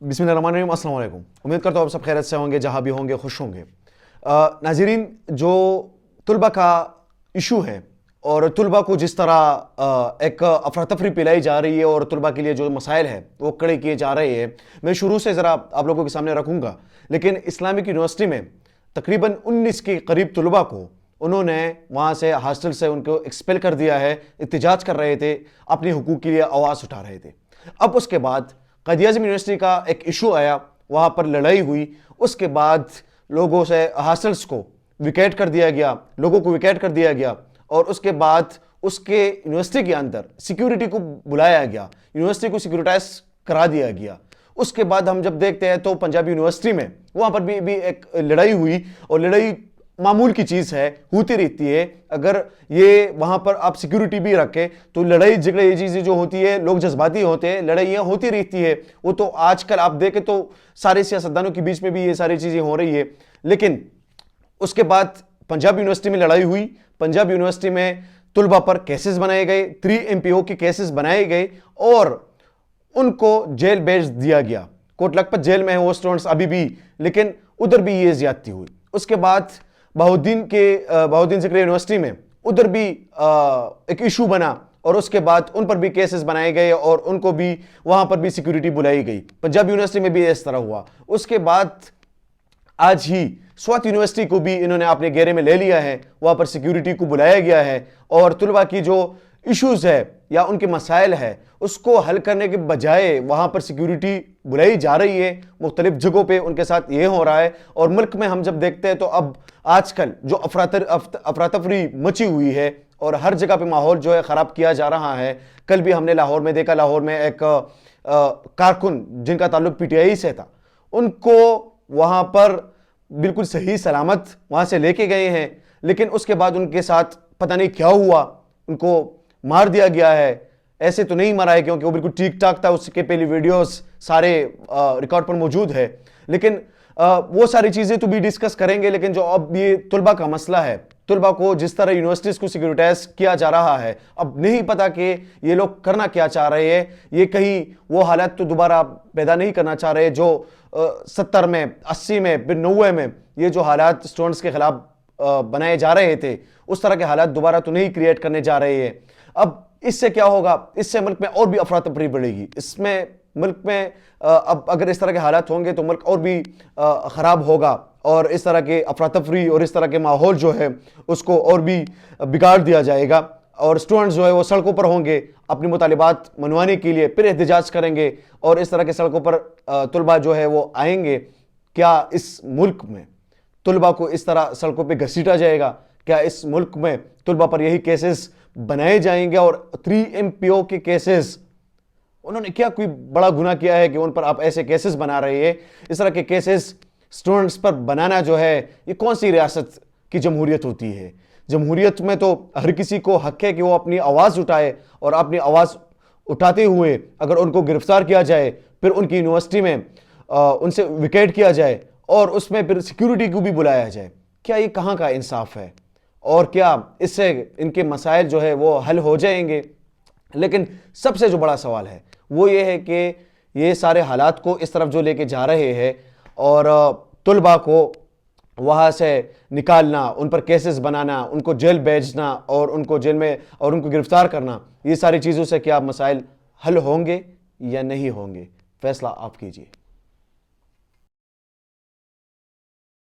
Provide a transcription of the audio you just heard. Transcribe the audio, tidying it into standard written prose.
बिस्मिल्लाहिर्रहमानिर्रहीम, अस्सलाम वालेकुम। उम्मीद करता हूँ आप सब खैरियत से होंगे, जहाँ भी होंगे खुश होंगे। नाज़रीन, जो तुलबा का इशू है और तुलबा को जिस तरह एक अफरा तफरी पिलाई जा रही है और तुलबा के लिए जो मसाइल है वो खड़े किए जा रहे हैं, मैं शुरू से ज़रा आप लोगों के सामने रखूँगा। लेकिन इस्लामिक यूनिवर्सिटी में तकरीबन 19 के करीब तुलबा को उन्होंने वहाँ से हॉस्टल से उनको एक्सपेल कर दिया है। एहतजाज कर रहे थे, अपने हुकूक के लिए आवाज़ उठा रहे थे। अब उसके बाद कायद-ए-आज़म यूनिवर्सिटी का एक इशू आया, वहाँ पर लड़ाई हुई। उसके बाद लोगों से हॉस्टल्स को विकेट कर दिया गया, लोगों को विकेट कर दिया गया और उसके बाद उसके यूनिवर्सिटी के अंदर सिक्योरिटी को बुलाया गया, यूनिवर्सिटी को सिक्योरिटाइज करा दिया गया। उसके बाद हम जब देखते हैं तो पंजाब यूनिवर्सिटी में वहाँ पर भी एक लड़ाई हुई और लड़ाई मामूल की चीज़ है, होती रहती है। अगर ये वहाँ पर आप सिक्योरिटी भी रखें तो लड़ाई झगड़े ये चीज़ें जो होती है, लोग जज्बाती होते हैं, लड़ाइयाँ होती रहती है। वो तो आजकल आप देखें तो सारे सियासतदानों के बीच में भी ये सारी चीज़ें हो रही है। लेकिन उसके बाद पंजाब यूनिवर्सिटी में लड़ाई हुई। पंजाब यूनिवर्सिटी में तुलबा पर केसेस बनाए गए, 3 MPO के केसेस बनाए गए और उनको जेल भेज दिया गया। कोट लखपत जेल में है वो स्टूडेंट्स अभी भी, लेकिन उधर भी ये ज्यादती हुई। उसके बाद बहाउद्दीन ज़िक्रिया यूनिवर्सिटी में उधर भी एक इशू बना और उसके बाद उन पर भी केसेस बनाए गए और उनको भी वहां पर भी सिक्योरिटी बुलाई गई। पंजाब यूनिवर्सिटी में भी इस तरह हुआ। उसके बाद आज ही स्वात यूनिवर्सिटी को भी इन्होंने अपने घेरे में ले लिया है, वहां पर सिक्योरिटी को बुलाया गया है और तुलबा की जो इश्यूज है या उनके मसाइल है उसको हल करने के बजाय वहां पर सिक्योरिटी बुलाई जा रही है। मुख्तलिफ जगहों पे उनके साथ ये हो रहा है और मुल्क में हम जब देखते हैं तो अब आजकल जो अफरा तफरी मची हुई है और हर जगह पे माहौल जो है ख़राब किया जा रहा है। कल भी हमने लाहौर में देखा, लाहौर में एक कारकुन जिनका ताल्लुक PTI से था, उनको वहाँ पर बिल्कुल सही सलामत वहाँ से लेके गए हैं, लेकिन उसके बाद उनके साथ पता नहीं क्या हुआ, उनको मार दिया गया है। ऐसे तो नहीं मरा है क्योंकि वो बिल्कुल ठीक ठाक था, उसके पहले वीडियोस सारे रिकॉर्ड पर मौजूद है। लेकिन वो सारी चीज़ें तो भी डिस्कस करेंगे। लेकिन जो अब ये तुलबा का मसला है, तुलबा को जिस तरह यूनिवर्सिटीज को सिक्योरिटाइज किया जा रहा है, अब नहीं पता कि ये लोग करना क्या चाह रहे हैं। ये कहीं वो हालात तो दोबारा पैदा नहीं करना चाह रहे जो 70 में, 80 में, फिर 90 में ये जो हालात स्टूडेंट्स के खिलाफ बनाए जा रहे थे, उस तरह के हालात दोबारा तो नहीं क्रिएट करने जा रहे हैं। अब इससे क्या होगा, इससे मुल्क में और भी अफरा तफरी बढ़ेगी। इसमें मुल्क में अब अगर इस तरह के हालात होंगे तो मुल्क और भी ख़राब होगा और इस तरह के अफरा तफरी और इस तरह के माहौल जो है उसको और भी बिगाड़ दिया जाएगा और स्टूडेंट्स जो है वो सड़कों पर होंगे अपनी मुतालिबात मनवाने के लिए, फिर एहतजाज करेंगे और इस तरह के सड़कों पर तुलबा जो है वो आएंगे। क्या इस मुल्क में तुलबा को इस तरह सड़कों पर घसीटा जाएगा? क्या इस मुल्क में तुलबा पर यही केसेस बनाए जाएंगे? और 3 MPO के केसेस, उन्होंने क्या कोई बड़ा गुनाह किया है कि उन पर आप ऐसे केसेस बना रहे हैं? इस तरह के केसेस स्टूडेंट्स पर बनाना जो है ये कौन सी रियासत की जमहूरियत होती है? जमहूरियत में तो हर किसी को हक है कि वो अपनी आवाज़ उठाए और अपनी आवाज़ उठाते हुए अगर उनको गिरफ्तार किया जाए, फिर उनकी यूनिवर्सिटी में उनसे विकेट किया जाए और उसमें फिर सिक्योरिटी को भी बुलाया जाए। क्या ये कहाँ का इंसाफ है? और क्या इससे इनके मसाइल जो है वो हल हो जाएंगे? लेकिन सबसे जो बड़ा सवाल है वो ये है कि ये सारे हालात को इस तरफ जो लेके जा रहे हैं और तुलबा को वहाँ से निकालना, उन पर केसेस बनाना, उनको जेल भेजना और उनको जेल में और उनको गिरफ्तार करना, ये सारी चीज़ों से क्या मसाइल हल होंगे या नहीं होंगे? फैसला आप कीजिए।